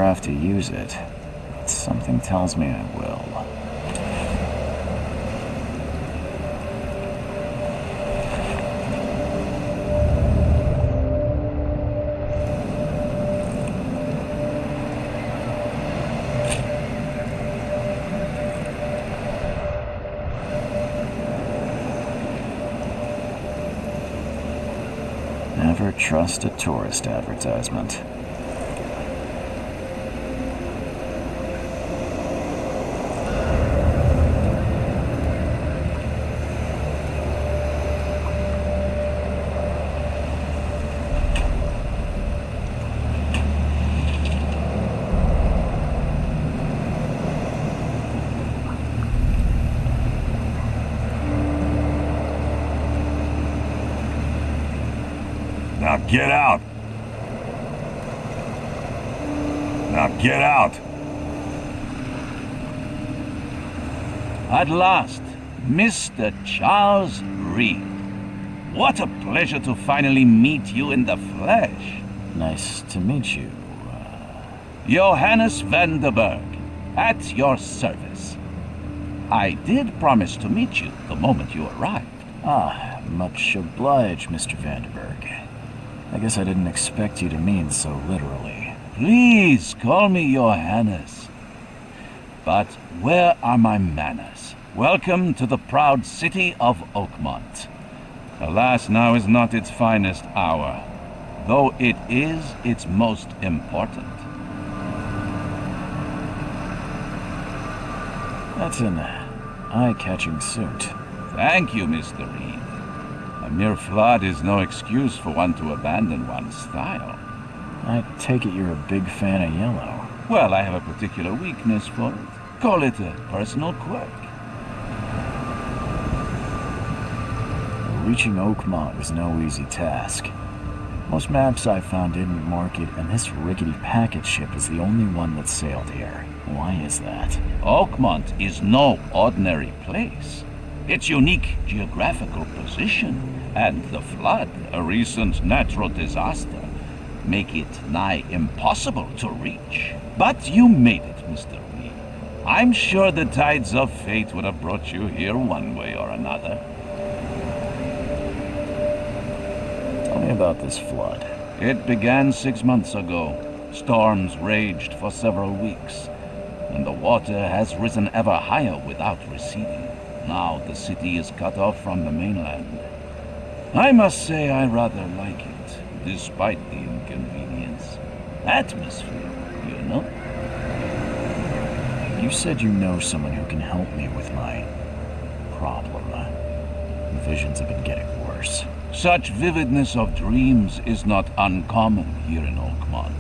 Lovecraft to use it, but something tells me I will. Never trust a tourist advertisement. Now get out! Now get out! At last, Mr. Charles Reed. What a pleasure to finally meet you in the flesh. Nice to meet you. Johannes van der Berg, at your service. I did promise to meet you the moment you arrived. Ah, much obliged, Mr. Vanderberg. I guess I didn't expect you to mean so literally. Please call me Johannes. But where are my manners? Welcome to the proud city of Oakmont. Alas, now is not its finest hour, though it is its most important. That's an eye-catching suit. Thank you, Mr. Reed. A mere flood is no excuse for one to abandon one's style. I take it you're a big fan of yellow. Well, I have a particular weakness for it. Call it a personal quirk. Reaching Oakmont was no easy task. Most maps I found didn't mark it, and this rickety packet ship is the only one that sailed here. Why is that? Oakmont is no ordinary place. Its unique geographical position and the flood, a recent natural disaster, make it nigh impossible to reach. But you made it, Mr. Reed. I'm sure the tides of fate would have brought you here one way or another. Tell me about this flood. It began 6 months ago. Storms raged for several weeks, and the water has risen ever higher without receding. Now the city is cut off from the mainland. I must say I rather like it, despite the inconvenience. Atmosphere, you know? You said you know someone who can help me with my problem. The visions have been getting worse. Such vividness of dreams is not uncommon here in Oakmont.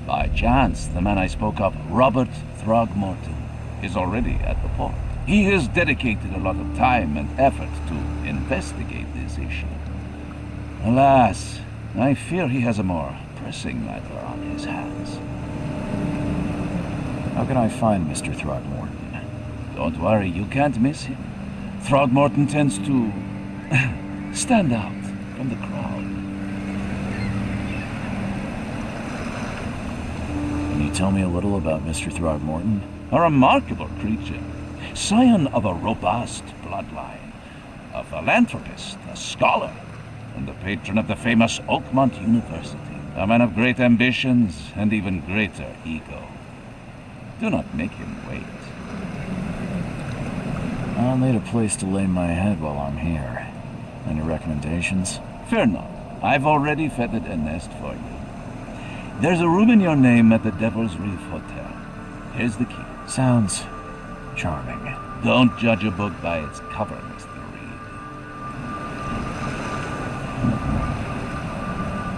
By chance, the man I spoke of, Robert Throgmorton, is already at the port. He has dedicated a lot of time and effort to investigate this issue. Alas, I fear he has a more pressing matter on his hands. How can I find Mr. Throgmorton? Don't worry, you can't miss him. Throgmorton tends to stand out from the crowd. Can you tell me a little about Mr. Throgmorton? A remarkable creature. Scion of a robust bloodline, a philanthropist, a scholar, and the patron of the famous Oakmont University. A man of great ambitions and even greater ego. Do not make him wait. I'll need a place to lay my head while I'm here. Any recommendations? Fear not. I've already feathered a nest for you. There's a room in your name at the Devil's Reef Hotel. Here's the key. Sounds charming. Don't judge a book by its cover, Mr. Reed.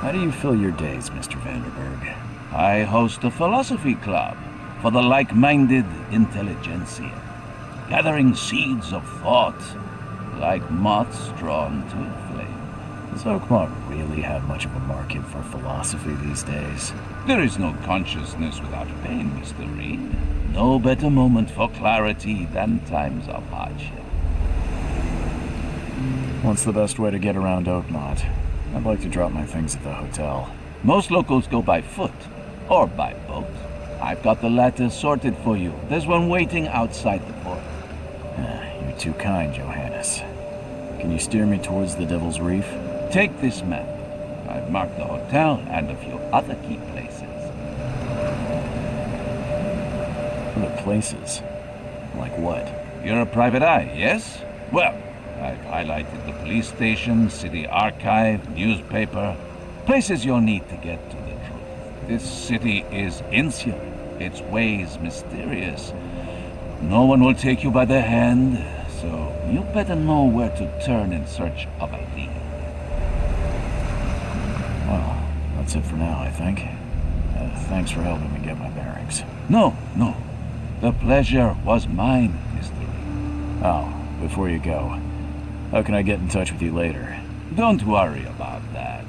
How do you fill your days, Mr. Vanderberg? I host a philosophy club for the like-minded intelligentsia, gathering seeds of thought like moths drawn to a flame. Does Oakmont really have much of a market for philosophy these days? There is no consciousness without pain, Mr. Reed. No better moment for clarity than times of hardship. What's the best way to get around Oakmont? I'd like to drop my things at the hotel. Most locals go by foot or by boat. I've got the latter sorted for you. There's one waiting outside the port. You're too kind, Johannes. Can you steer me towards the Devil's Reef? Take this map. I've marked the hotel and a few other key places. Other places? Like what? You're a private eye, yes? Well, I've highlighted the police station, city archive, newspaper. Places you'll need to get to the truth. This city is insular, its ways mysterious. No one will take you by the hand, so you better know where to turn in search of a lead. Well, that's it for now, I think. Thanks for helping me get my bearings. No. The pleasure was mine, Mr. Reed. Oh, before you go, how can I get in touch with you later? Don't worry about that.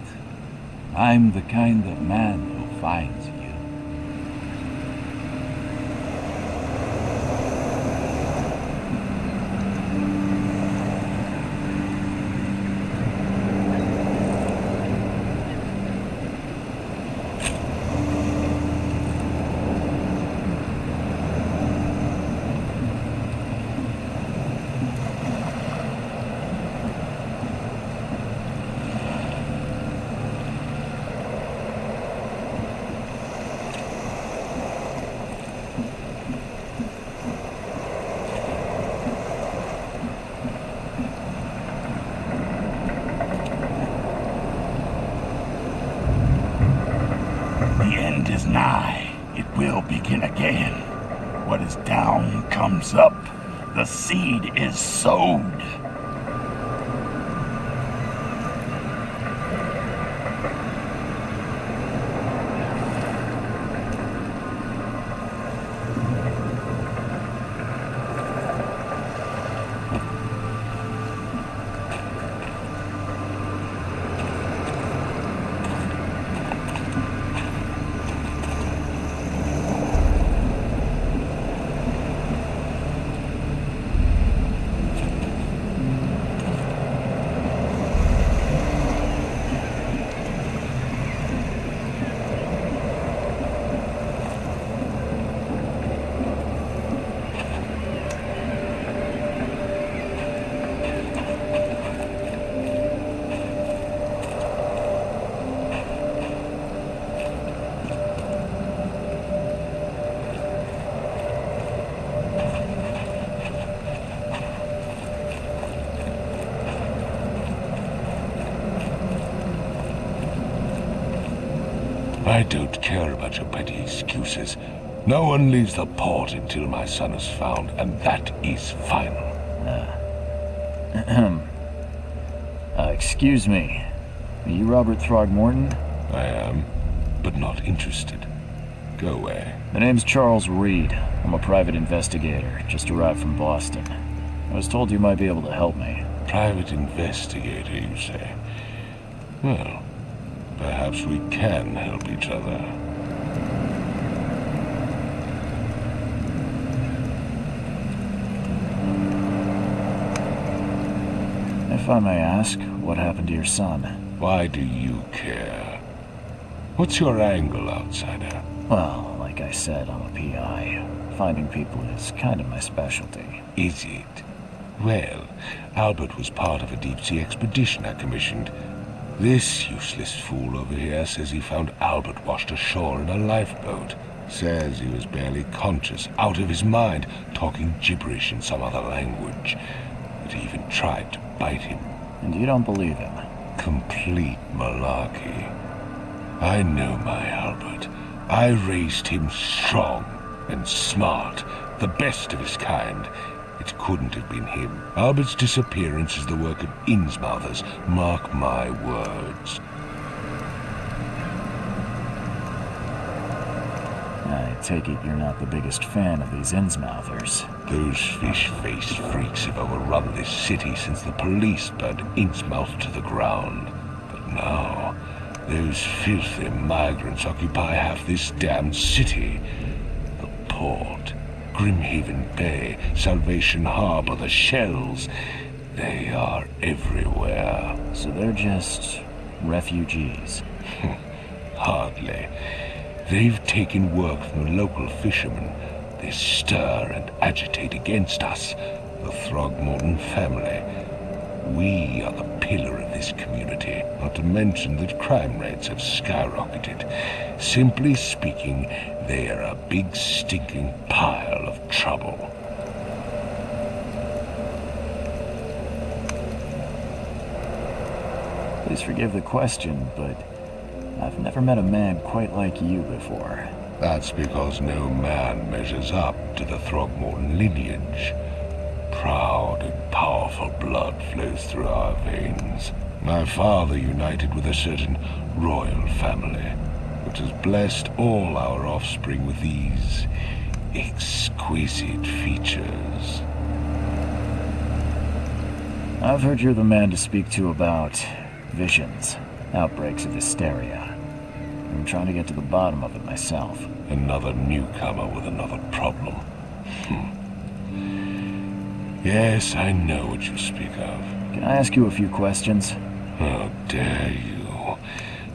I'm the kind of man who finds you. Is nigh. It will begin again. What is down comes up. The seed is sowed. I don't care about your petty excuses. No one leaves the port until my son is found, and that is final. Excuse me. Are you Robert Throgmorton? I am, but not interested. Go away. The name's Charles Reed. I'm a private investigator, just arrived from Boston. I was told you might be able to help me. Private investigator, you say? Well, perhaps we can help each other. If I may ask, what happened to your son? Why do you care? What's your angle, outsider? Well, like I said, I'm a PI. Finding people is kind of my specialty. Is it? Well, Albert was part of a deep-sea expedition I commissioned. This useless fool over here says he found Albert washed ashore in a lifeboat. Says he was barely conscious, out of his mind, talking gibberish in some other language. That he even tried to bite him. And you don't believe him? Complete malarkey. I know my Albert. I raised him strong and smart, the best of his kind. It couldn't have been him. Albert's disappearance is the work of Innsmouthers. Mark my words. I take it you're not the biggest fan of these Innsmouthers. Those fish-faced freaks have overrun this city since the police burned Innsmouth to the ground. But now, those filthy migrants occupy half this damned city. The port, Grimhaven Bay, Salvation Harbor, the Shells. They are everywhere. So they're just refugees. Hardly. They've taken work from the local fishermen. They stir and agitate against us, the Throgmorton family. We are the pillar of this community, not to mention that crime rates have skyrocketed. Simply speaking, they are a big stinking pile of trouble. Please forgive the question, but I've never met a man quite like you before. That's because no man measures up to the Throgmorton lineage. Proud and powerful blood flows through our veins. My father united with a certain royal family, which has blessed all our offspring with these exquisite features. I've heard you're the man to speak to about visions, outbreaks of hysteria. I'm trying to get to the bottom of it myself. Another newcomer with another problem. Yes, I know what you speak of. Can I ask you a few questions? How dare you?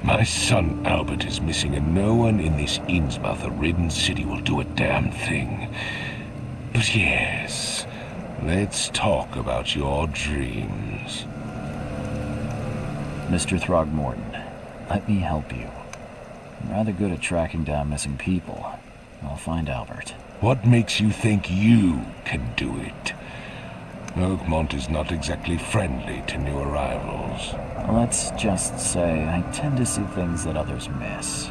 My son Albert is missing, and no one in this Innsmouth-ridden city will do a damn thing. But yes, let's talk about your dreams. Mr. Throgmorton, let me help you. I'm rather good at tracking down missing people. I'll find Albert. What makes you think you can do it? Oakmont is not exactly friendly to new arrivals. Let's just say I tend to see things that others miss.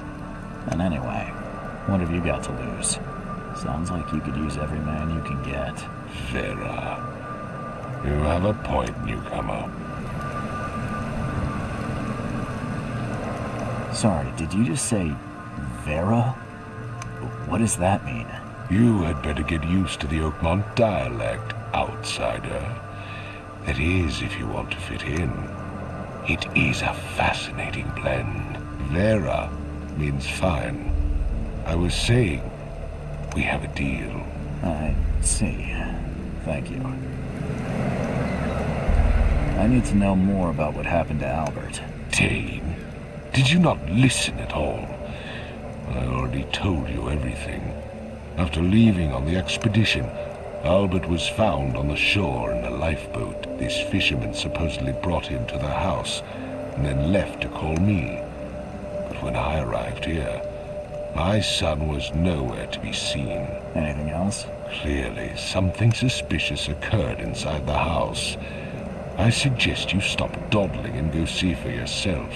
And anyway, what have you got to lose? Sounds like you could use every man you can get. Vera. You have a point, newcomer. Sorry, did you just say Vera? What does that mean? You had better get used to the Oakmont dialect, outsider. That is, if you want to fit in. It is a fascinating blend. Vera means fine. I was saying, we have a deal. I see. Thank you. I need to know more about what happened to Albert. Dane, did you not listen at all? I already told you everything. After leaving on the expedition, Albert was found on the shore in a lifeboat. This fisherman supposedly brought him to the house and then left to call me. But when I arrived here, my son was nowhere to be seen. Anything else? Clearly, something suspicious occurred inside the house. I suggest you stop dawdling and go see for yourself.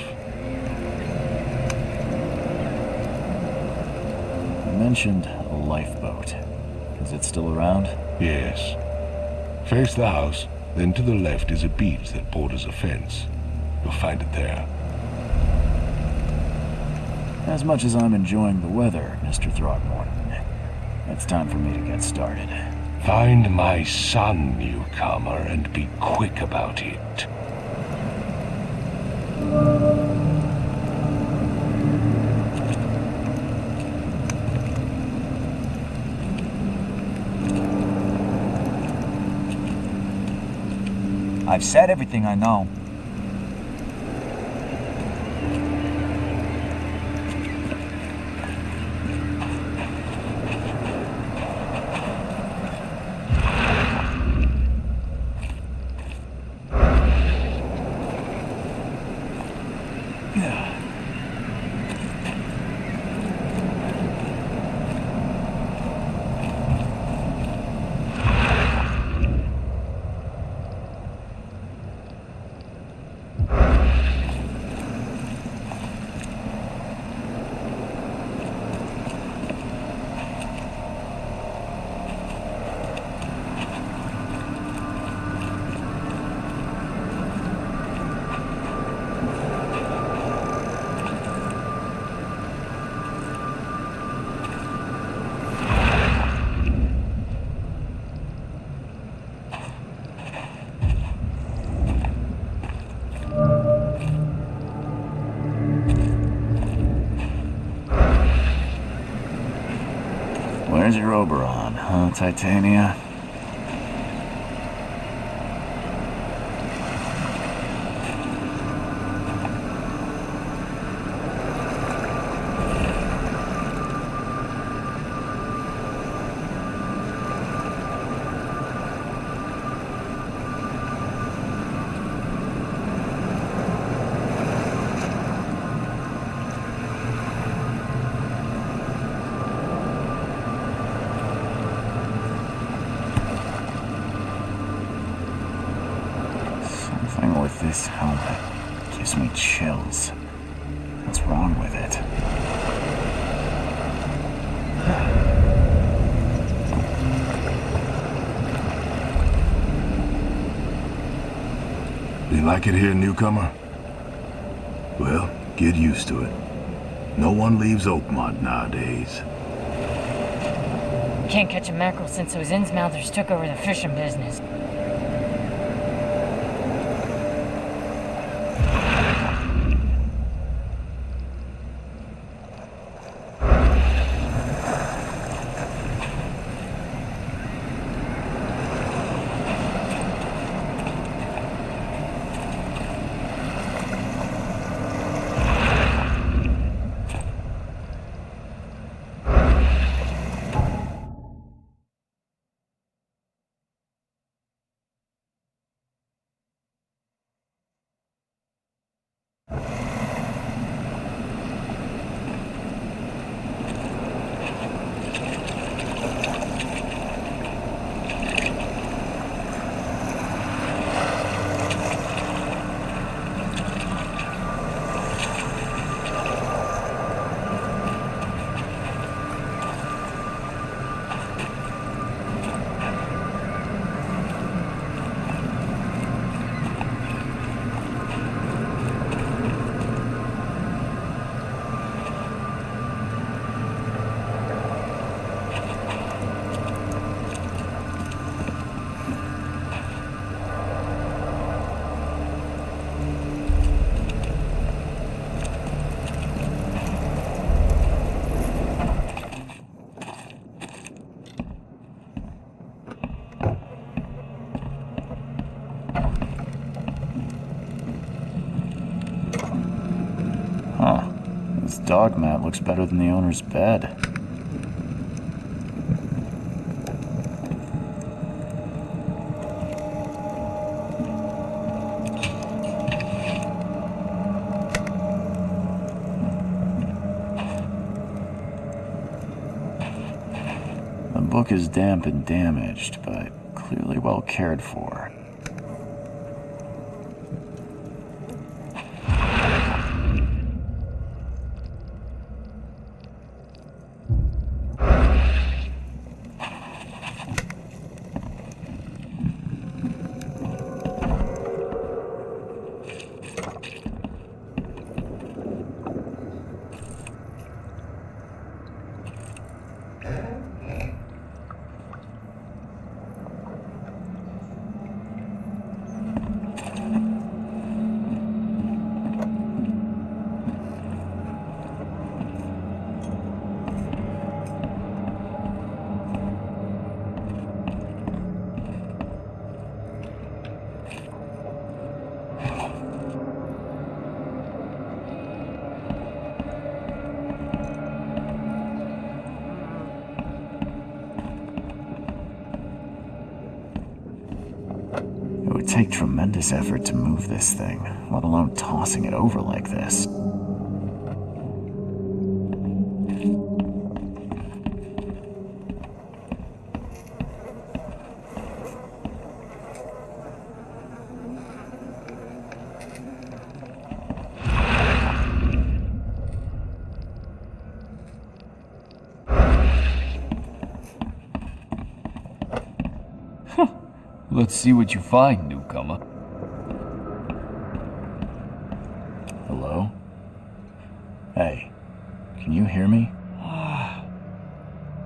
You mentioned a lifeboat. Is it still around? Yes. Face the house, then to the left is a beach that borders a fence. You'll find it there. As much as I'm enjoying the weather, Mr. Throgmorton, it's time for me to get started. Find my son, newcomer, and be quick about it. I've said everything I know. Where's your Oberon, huh, Titania? Playing with this helmet gives me chills. What's wrong with it? You like it here, newcomer? Well, get used to it. No one leaves Oakmont nowadays. Can't catch a mackerel since those Innsmouthers took over the fishing business. This dog mat looks better than the owner's bed. The book is damp and damaged, but clearly well cared for. It would take tremendous effort to move this thing, let alone tossing it over like this. Let's see what you find, newcomer. Hello? Hey, can you hear me?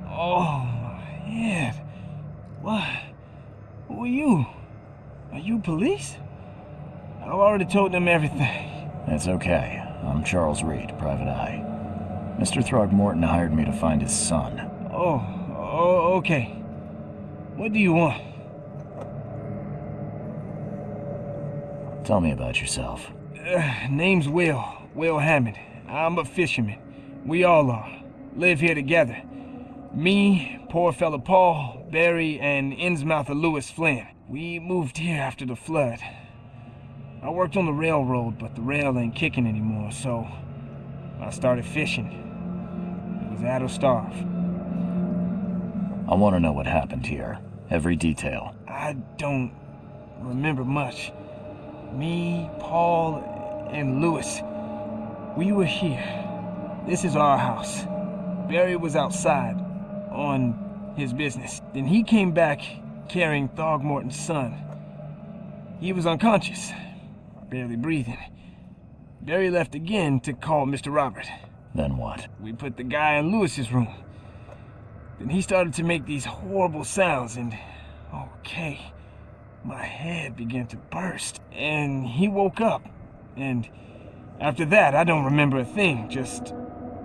Oh, my head. What? Who are you? Are you police? I've already told them everything. It's okay. I'm Charles Reed, Private Eye. Mr. Throgmorton hired me to find his son. Oh, okay. What do you want? Tell me about yourself. Name's Will Hammond. I'm a fisherman. We all are. Live here together. Me, poor fella Paul, Barry, and Innsmouther Lewis Flynn. We moved here after the flood. I worked on the railroad, but the rail ain't kicking anymore, so I started fishing. It was out of starve. I want to know what happened here. Every detail. I don't remember much. Me, Paul, and Lewis. We were here. This is our house. Barry was outside on his business. Then he came back carrying Throgmorton's son. He was unconscious, barely breathing. Barry left again to call Mr. Robert. Then what? We put the guy in Lewis's room. Then he started to make these horrible sounds and, okay, my head began to burst. And he woke up. And after that, I don't remember a thing, just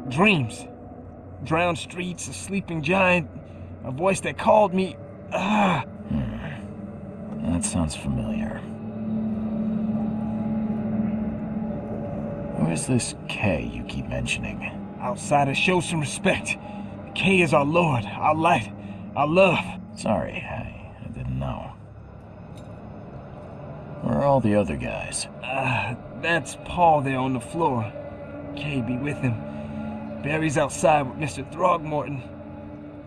dreams. Drowned streets, a sleeping giant, a voice that called me. That sounds familiar. Who is this K you keep mentioning? Outsiders, show some respect. K is our lord, our light, our love. Sorry, I didn't know. Where are all the other guys? That's Paul there on the floor. K be with him. Barry's outside with Mr. Throgmorton.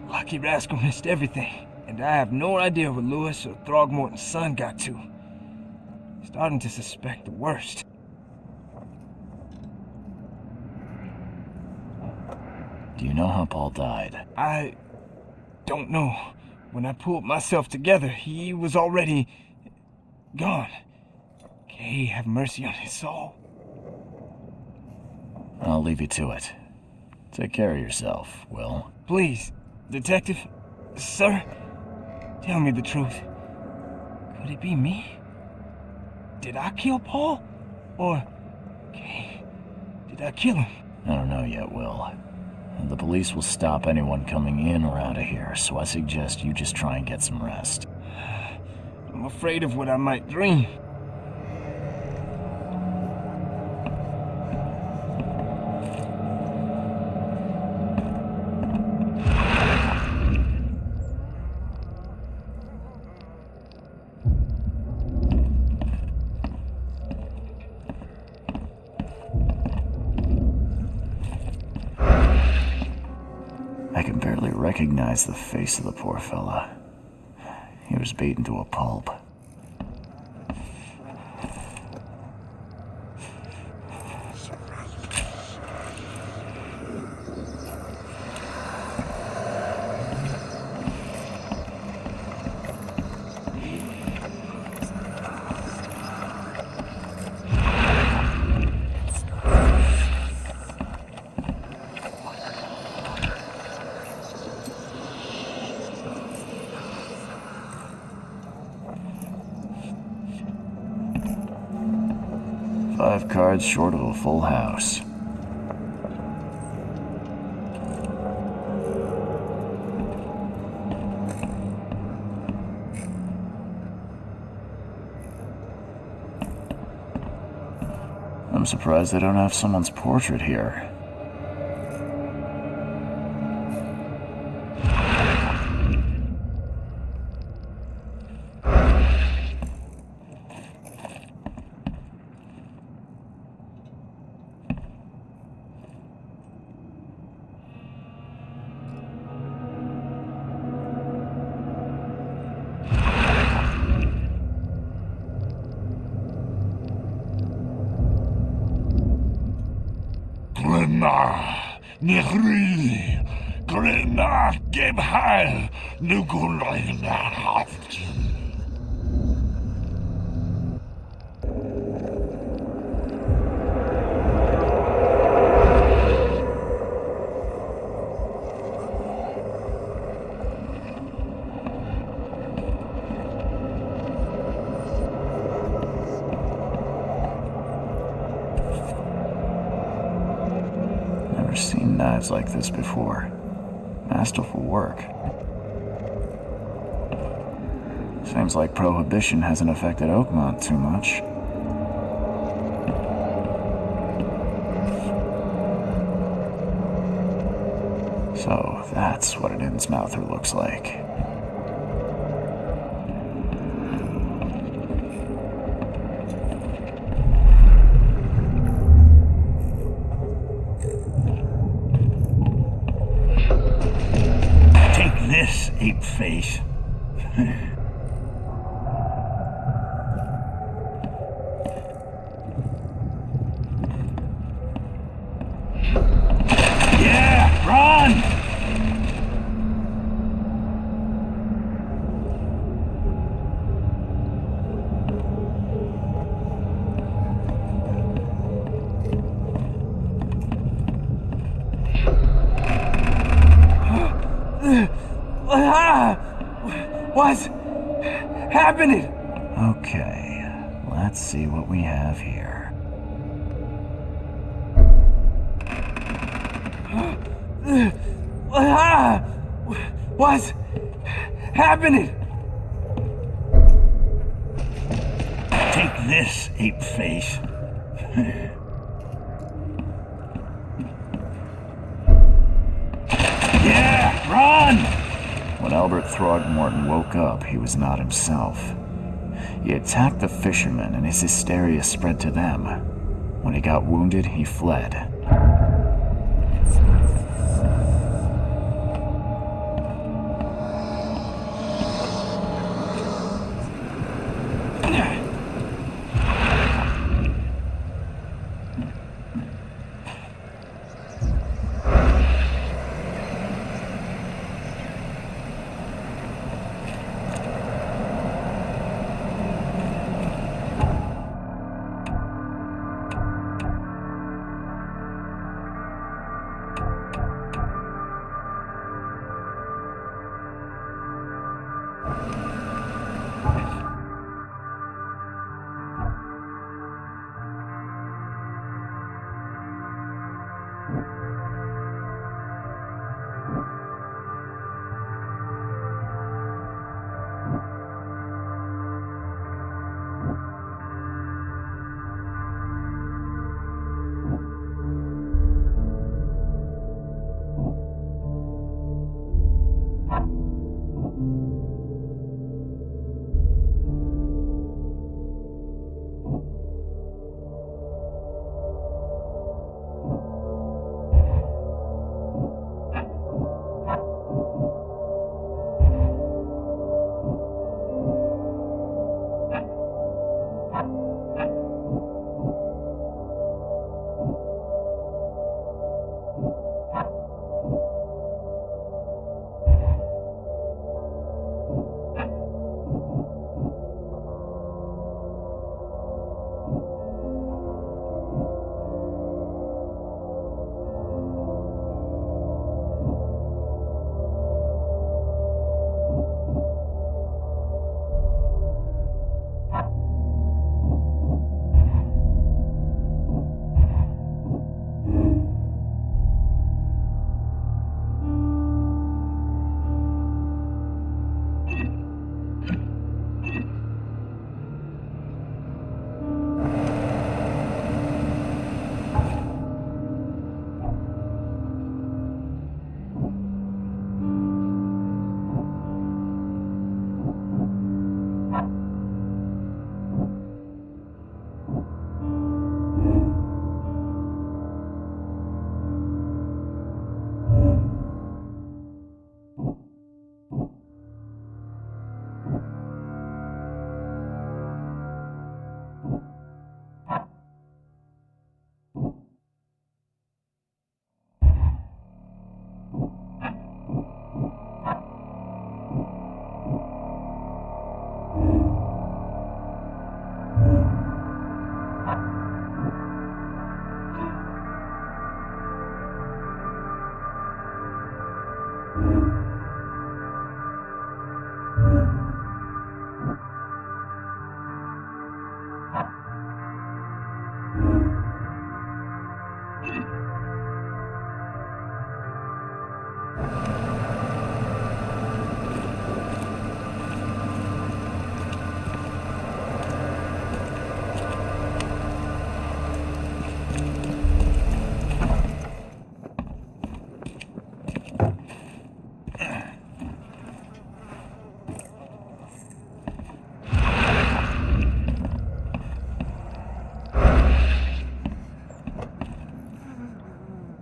Lucky rascal missed everything. And I have no idea where Lewis or Throgmorton's son got to. Starting to suspect the worst. Do you know how Paul died? I don't know. When I pulled myself together, he was already gone. K, have mercy on his soul. I'll leave you to it. Take care of yourself, Will. Please, Detective, sir, tell me the truth. Could it be me? Did I kill Paul? Or, K, did I kill him? I don't know yet, Will. The police will stop anyone coming in or out of here, so I suggest you just try and get some rest. I'm afraid of what I might dream. I can barely recognize the face of the poor fella. He was beaten to a pulp. Five cards short of a full house. I'm surprised they don't have someone's portrait here. Nihri, Grena, Gebheil, Nugulina Haft. Never seen knives like this before. Masterful work. Seems like Prohibition hasn't affected Oakmont too much. So that's what an Innsmouther looks like. This ape face. What's happening? Okay, let's see what we have here. What's happening? Take this, ape face. Yeah, run! When Albert Throgmorton woke up, he was not himself. He attacked the fishermen and his hysteria spread to them. When he got wounded, he fled.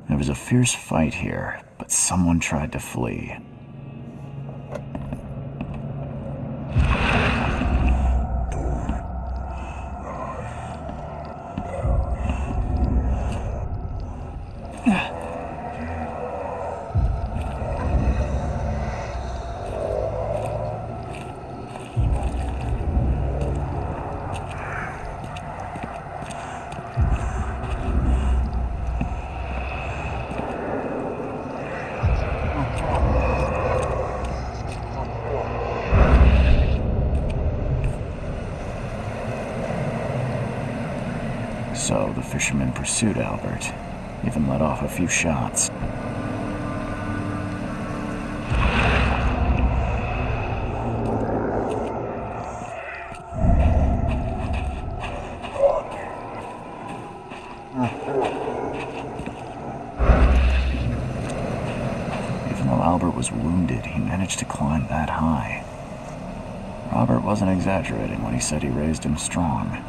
There was a fierce fight here, but someone tried to flee. So the fisherman pursued Albert, even let off a few shots. Even though Albert was wounded, he managed to climb that high. Robert wasn't exaggerating when he said he raised him strong.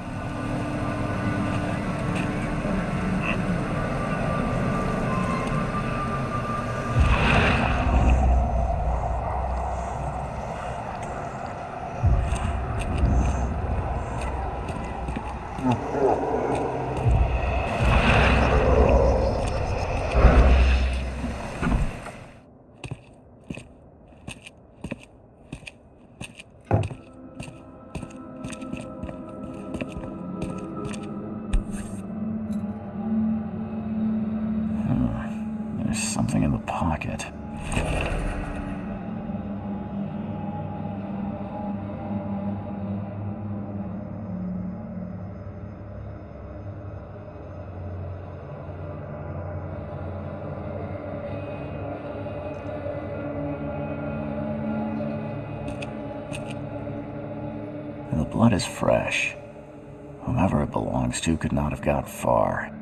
There's something in the pocket. The blood is fresh. Whomever it belongs to could not have got far.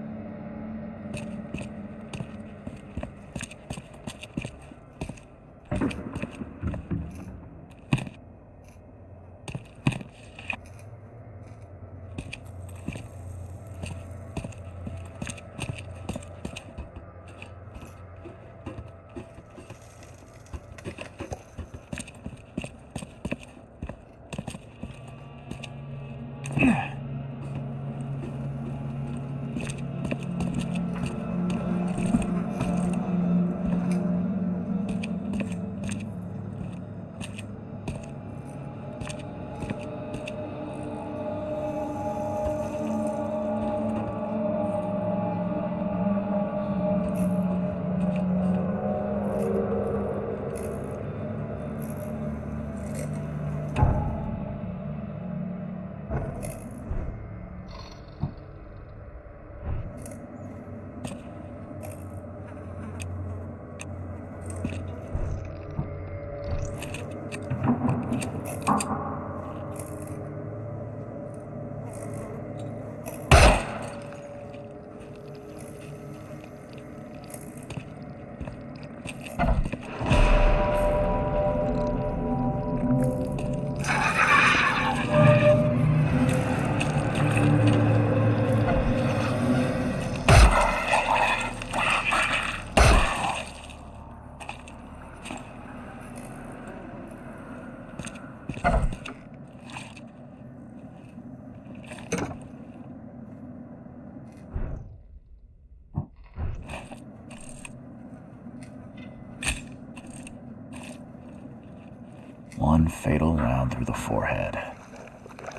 One fatal round through the forehead.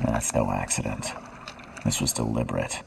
That's no accident. This was deliberate.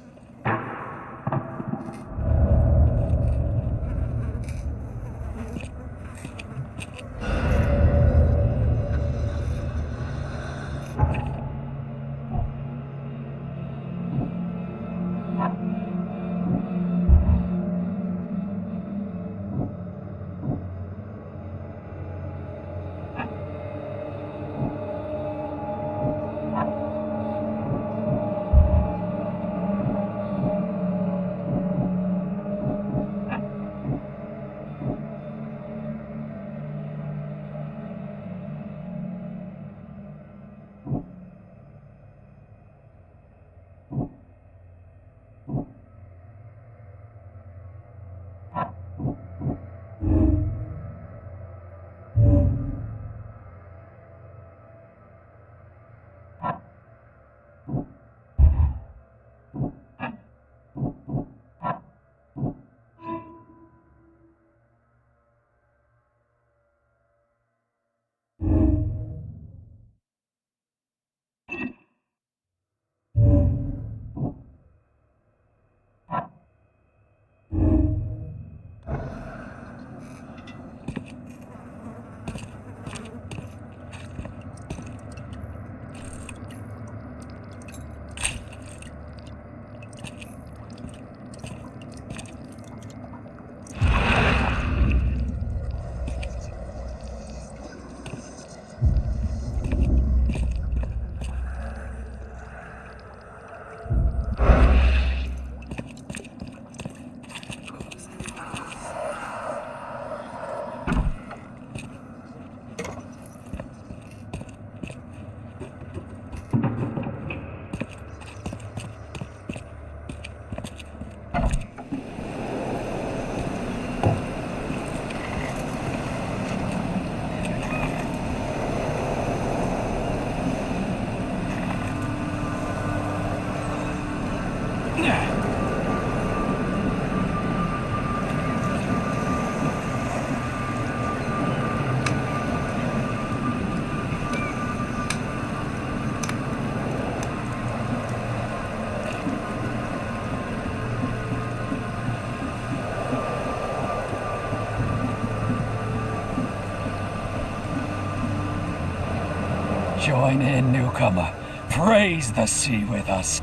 Join in, newcomer. Praise the sea with us.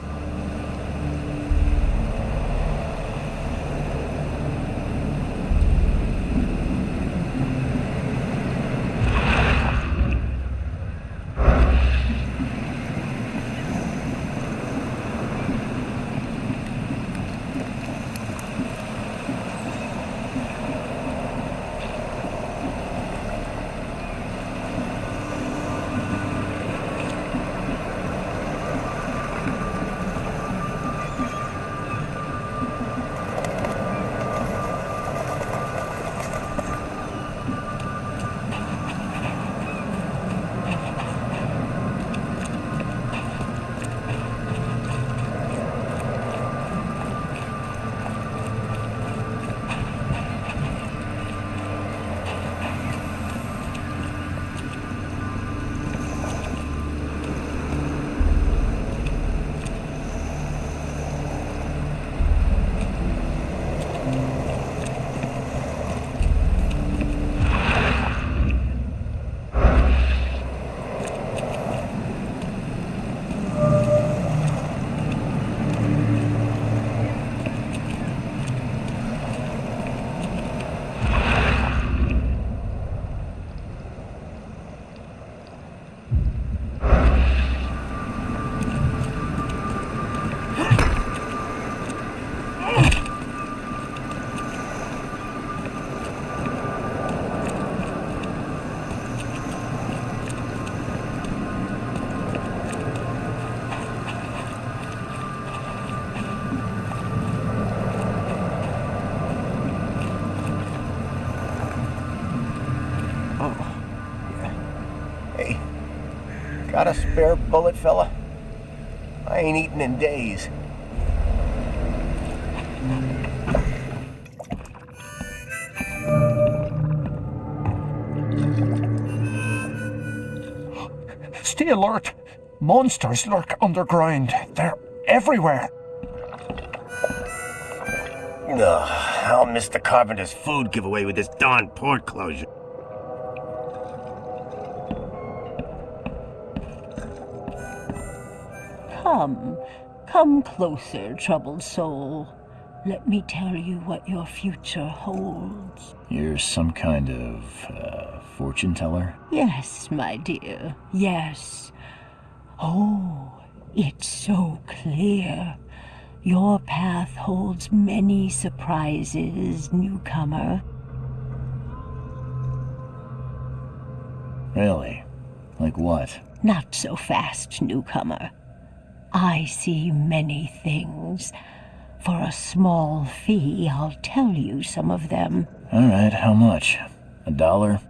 Got a spare bullet, fella? I ain't eaten in days. Stay alert. Monsters lurk underground. They're everywhere. I'll miss the carpenter's food giveaway with this darn port closure. Come closer, troubled soul. Let me tell you what your future holds. You're some kind of, fortune teller? Yes, my dear, yes. Oh, it's so clear. Your path holds many surprises, newcomer. Really? Like what? Not so fast, newcomer. I see many things. For a small fee, I'll tell you some of them. All right, how much? $1?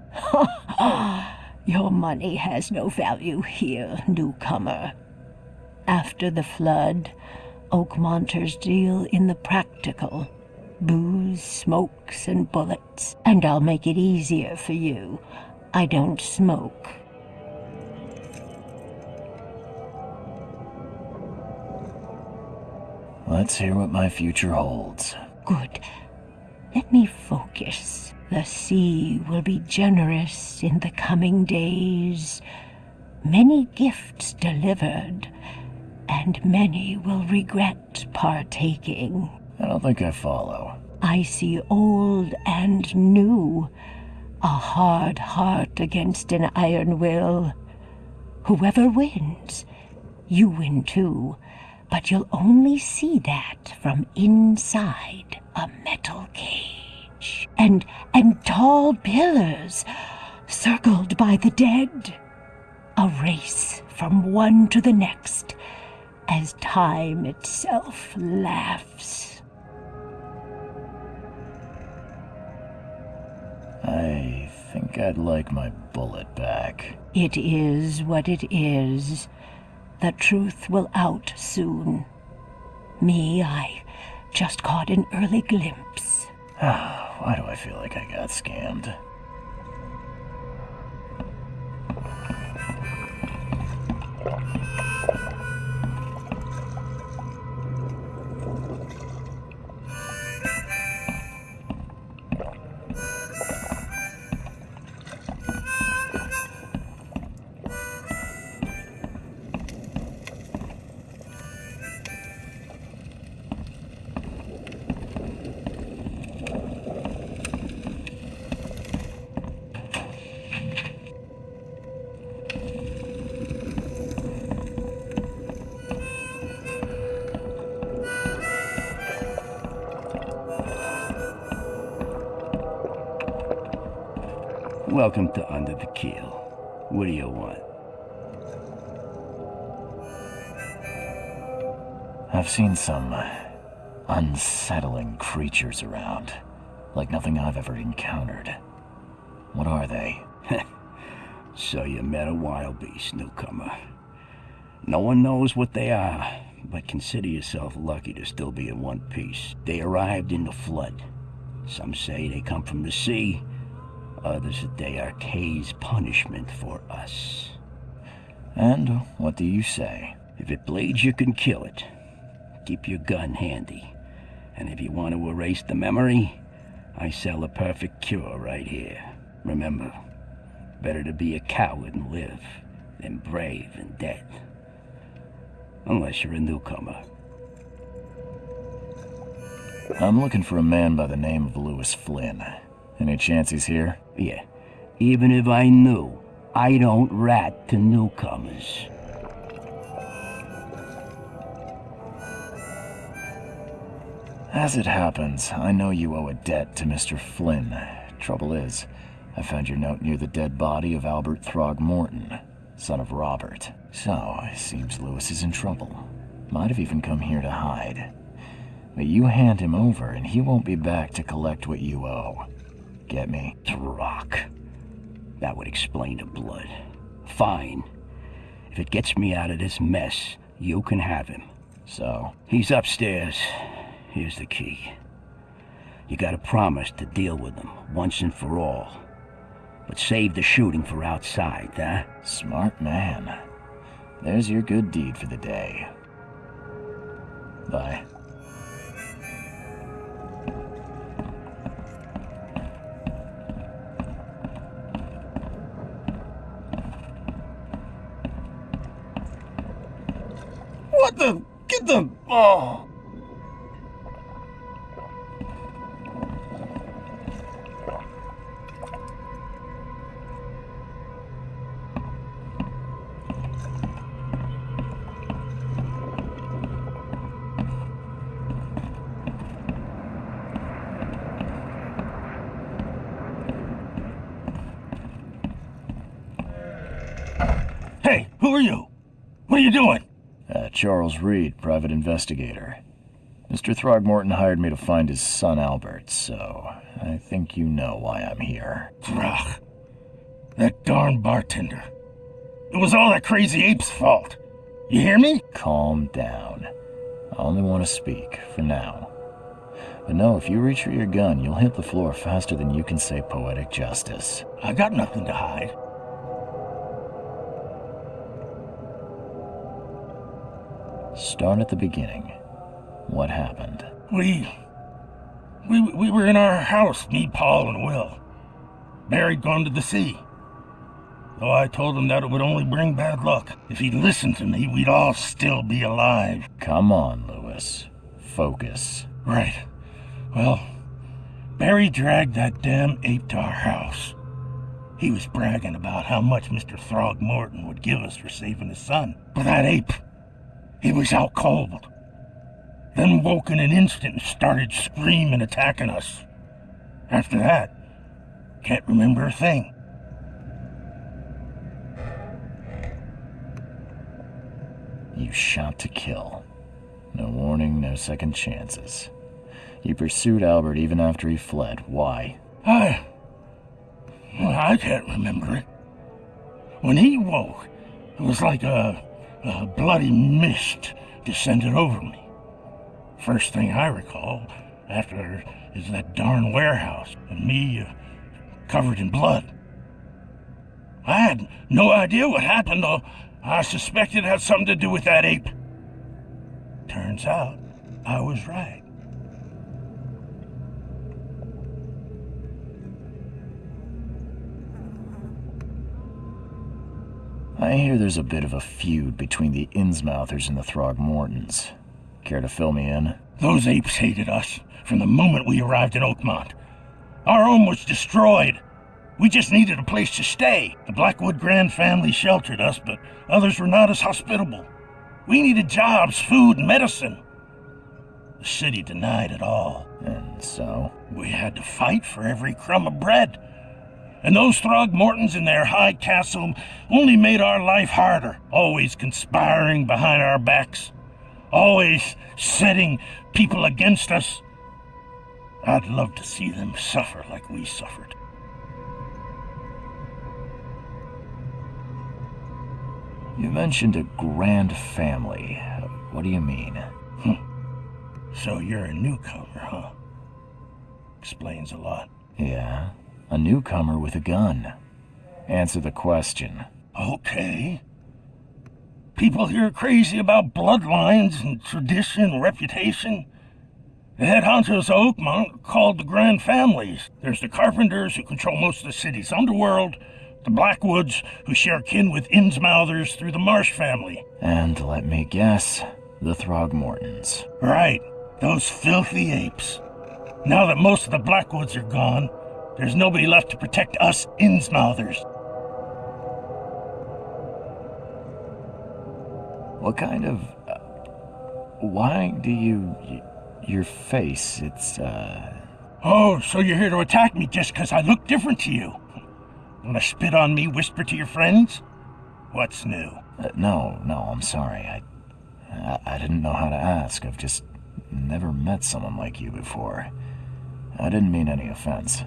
Your money has no value here, newcomer. After the flood, Oakmonters deal in the practical. Booze, smokes, and bullets. And I'll make it easier for you. I don't smoke. Let's hear what my future holds. Good. Let me focus. The sea will be generous in the coming days. Many gifts delivered, and many will regret partaking. I don't think I follow. I see old and new. A hard heart against an iron will. Whoever wins, you win too. But you'll only see that from inside a metal cage. And tall pillars, circled by the dead. A race from one to the next, as time itself laughs. I think I'd like my bullet back. It is what it is. The truth will out soon. Me, I just caught an early glimpse. Why do I feel like I got scammed? Welcome to Under the Keel. What do you want? I've seen some unsettling creatures around, like nothing I've ever encountered. What are they? So you met a wild beast, newcomer. No one knows what they are, but consider yourself lucky to still be in one piece. They arrived in the flood. Some say they come from the sea, others that they are Kay's punishment for us. And what do you say? If it bleeds, you can kill it. Keep your gun handy. And if you want to erase the memory, I sell a perfect cure right here. Remember, better to be a coward and live than brave and dead. Unless you're a newcomer. I'm looking for a man by the name of Lewis Flynn. Any chance he's here? Yeah. Even if I knew, I don't rat to newcomers. As it happens, I know you owe a debt to Mr. Flynn. Trouble is, I found your note near the dead body of Albert Throgmorton, son of Robert. So, it seems Lewis is in trouble. Might have even come here to hide. But you hand him over and he won't be back to collect what you owe. Get me? Throck. That would explain the blood. Fine. If it gets me out of this mess, you can have him. So? He's upstairs. Here's the key. You gotta promise to deal with him once and for all. But save the shooting for outside, huh? Smart man. There's your good deed for the day. Bye. What the? Get the... Oh! Hey, who are you? What are you doing? Charles Reed, private investigator. Mr. Throgmorton hired me to find his son Albert, so I think you know why I'm here. Throg. That darn bartender. It was all that crazy ape's fault. You hear me? Calm down. I only want to speak, for now. But no, if you reach for your gun, you'll hit the floor faster than you can say poetic justice. I got nothing to hide. Start at the beginning. What happened? We were in our house, me, Paul, and Will. Barry'd gone to the sea. Though I told him that it would only bring bad luck. If he'd listened to me, we'd all still be alive. Come on, Lewis. Focus. Right. Well, Barry dragged that damn ape to our house. He was bragging about how much Mr. Throgmorton would give us for saving his son. But that ape, he was out cold. Then woke in an instant and started screaming, attacking us. After that, can't remember a thing. You shot to kill. No warning, no second chances. You pursued Albert even after he fled. Why? I can't remember it. When he woke, it was like a bloody mist descended over me. First thing I recall after is that darn warehouse and me covered in blood. I had no idea what happened, though I suspected it had something to do with that ape. Turns out I was right. I hear there's a bit of a feud between the Innsmouthers and the Throgmortons. Care to fill me in? Those apes hated us from the moment we arrived in Oakmont. Our home was destroyed. We just needed a place to stay. The Blackwood Grand family sheltered us, but others were not as hospitable. We needed jobs, food, and medicine. The city denied it all. And so? We had to fight for every crumb of bread. And those Throgmortons in their high castle only made our life harder, always conspiring behind our backs, always setting people against us. I'd love to see them suffer like we suffered. You mentioned a grand family. What do you mean? So you're a newcomer, huh? Explains a lot. Yeah, a newcomer with a gun. Answer the question. Okay. People here are crazy about bloodlines and tradition and reputation. The head honchos of Oakmont are called the Grand Families. There's the Carpenters, who control most of the city's underworld, the Blackwoods, who share kin with Innsmouthers through the Marsh family. And let me guess, the Throgmortons. Right, those filthy apes. Now that most of the Blackwoods are gone, there's nobody left to protect us Innsmouthers. What kind of... why do you... your face, it's, Oh, so you're here to attack me just because I look different to you? Wanna spit on me, whisper to your friends? What's new? No, I'm sorry. I didn't know how to ask. I've just never met someone like you before. I didn't mean any offense.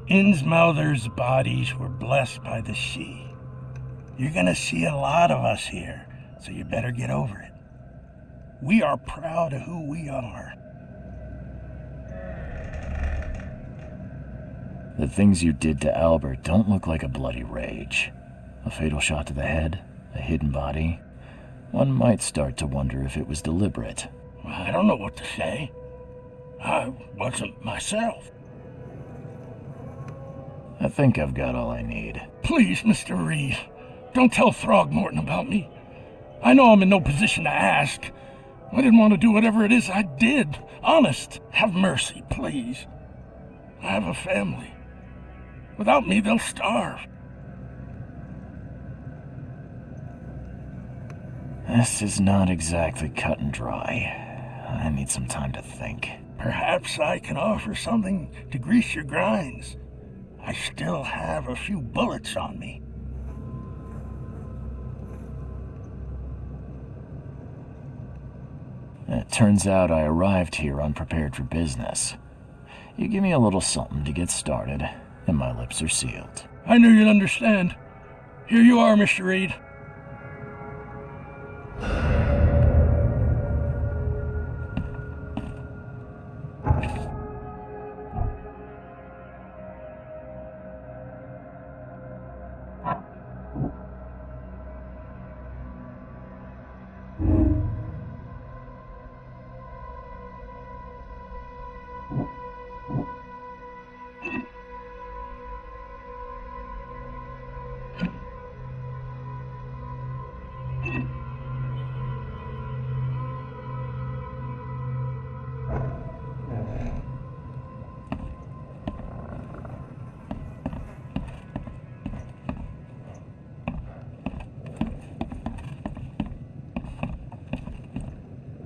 Innsmouthers' bodies were blessed by the She. You're gonna see a lot of us here, so you better get over it. We are proud of who we are. The things you did to Albert don't look like a bloody rage. A fatal shot to the head, a hidden body. One might start to wonder if it was deliberate. I don't know what to say. I wasn't myself. I think I've got all I need. Please, Mr. Reed, don't tell Throgmorton about me. I know I'm in no position to ask. I didn't want to do whatever it is I did. Honest, have mercy, please. I have a family. Without me, they'll starve. This is not exactly cut and dry. I need some time to think. Perhaps I can offer something to grease your grinds. I still have a few bullets on me. It turns out I arrived here unprepared for business. You give me a little something to get started, and my lips are sealed. I knew you'd understand. Here you are, Mr. Reed.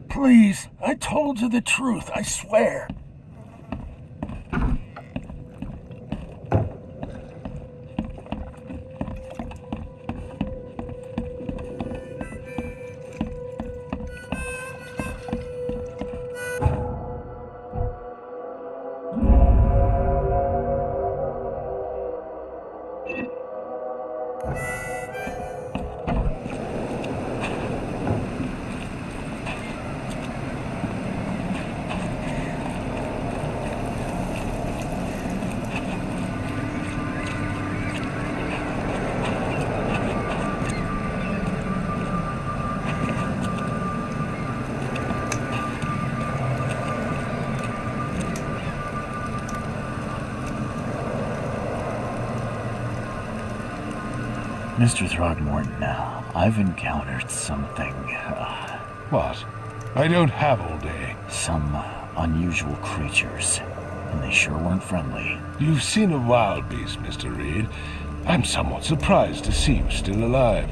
Please, I told you the truth, I swear. Mr. Throgmorton, I've encountered something, What? I don't have all day. Some unusual creatures, and they sure weren't friendly. You've seen a wild beast, Mr. Reed. I'm somewhat surprised to see you still alive.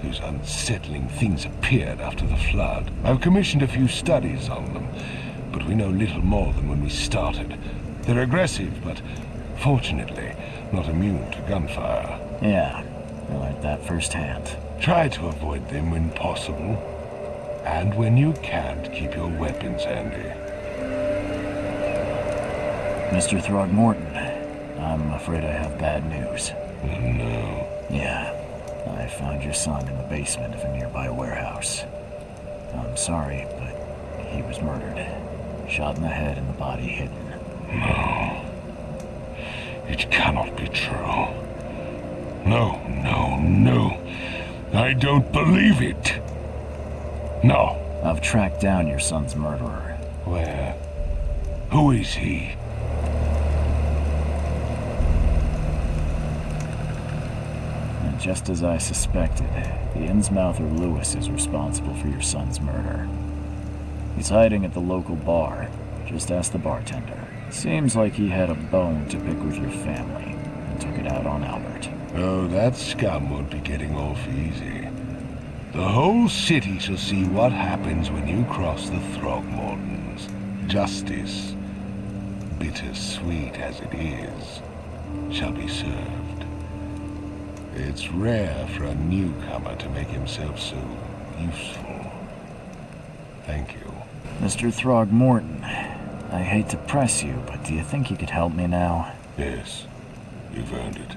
Those unsettling things appeared after the flood. I've commissioned a few studies on them, but we know little more than when we started. They're aggressive, but fortunately, not immune to gunfire. Yeah, I learned that firsthand. Try to avoid them when possible. And when you can't, keep your weapons handy. Mr. Throgmorton, I'm afraid I have bad news. Oh, no. Yeah, I found your son in the basement of a nearby warehouse. I'm sorry, but he was murdered. Shot in the head and the body hidden. No. It cannot be true. No, no, no. I don't believe it. No. I've tracked down your son's murderer. Where? Who is he? And just as I suspected, the Innsmouther Lewis is responsible for your son's murder. He's hiding at the local bar. Just ask the bartender. Seems like he had a bone to pick with your family and took it out on Albert. Oh, that scum won't be getting off easy. The whole city shall see what happens when you cross the Throgmortons. Justice, bittersweet as it is, shall be served. It's rare for a newcomer to make himself so useful. Thank you. Mr. Throgmorton, I hate to press you, but do you think you could help me now? Yes, you've earned it.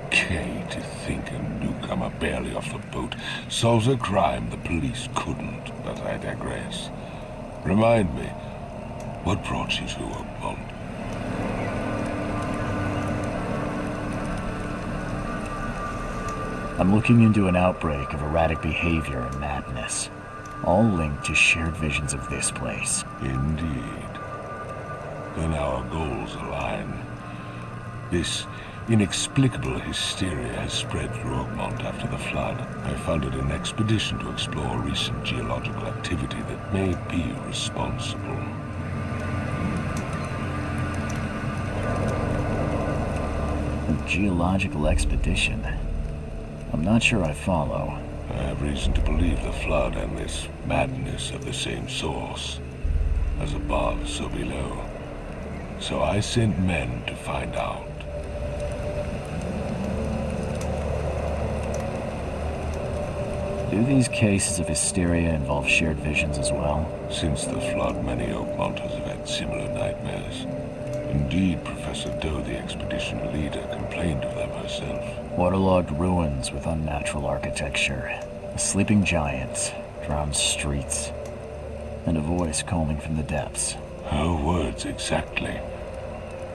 Okay, to think a newcomer barely off the boat solves a crime the police couldn't, but I digress. Remind me, what brought you to Oakmont? I'm looking into an outbreak of erratic behavior and madness, all linked to shared visions of this place. Indeed. Then our goals align. This inexplicable hysteria has spread through Oakmont after the flood. I funded an expedition to explore recent geological activity that may be responsible. A geological expedition? I'm not sure I follow. I have reason to believe the flood and this madness have the same source. As above, so below. So I sent men to find out. Do these cases of hysteria involve shared visions as well? Since the flood, many Oakmonters have had similar nightmares. Indeed, Professor Doe, the expedition leader, complained of them herself. Waterlogged ruins with unnatural architecture, a sleeping giant, drowned streets, and a voice calling from the depths. Her words exactly.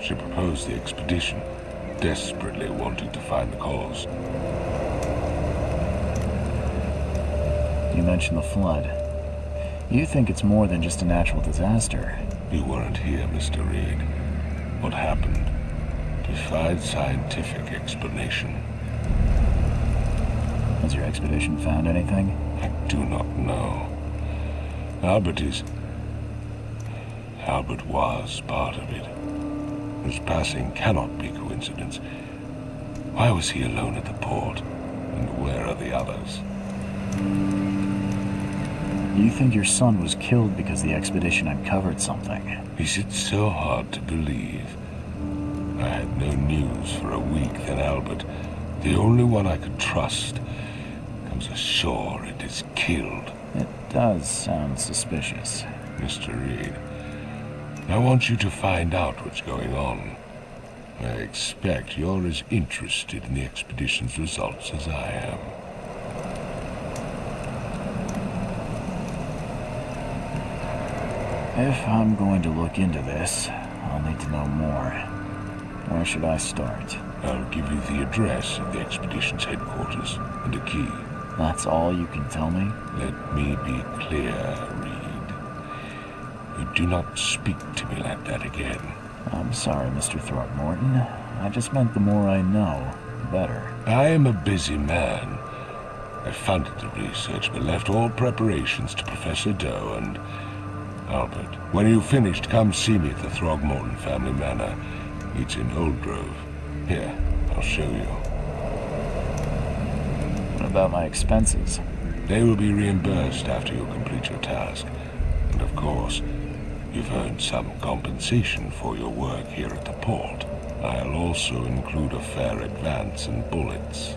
She proposed the expedition, desperately wanting to find the cause. You mentioned the flood. You think it's more than just a natural disaster. You weren't here, Mr. Reed. What happened defied scientific explanation. Has your expedition found anything? I do not know. Albert was part of it. His passing cannot be coincidence. Why was he alone at the port? And where are the others? You think your son was killed because the expedition uncovered something? Is it so hard to believe? I had no news for a week, then Albert, the only one I could trust, comes ashore and is killed. It does sound suspicious. Mr. Reed, I want you to find out what's going on. I expect you're as interested in the expedition's results as I am. If I'm going to look into this, I'll need to know more. Where should I start? I'll give you the address of the expedition's headquarters and a key. That's all you can tell me? Let me be clear, Reed. You do not speak to me like that again. I'm sorry, Mr. Throgmorton. I just meant the more I know, the better. I am a busy man. I funded the research, but left all preparations to Professor Doe and Albert. When you've finished, come see me at the Throgmorton family manor. It's in Old Grove. Here, I'll show you. What about my expenses? They will be reimbursed after you complete your task. And of course, you've earned some compensation for your work here at the port. I'll also include a fair advance in bullets.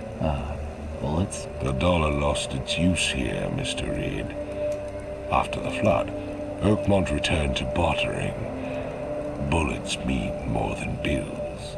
Bullets? The dollar lost its use here, Mr. Reed. After the flood, Oakmont returned to bartering. Bullets mean more than bills.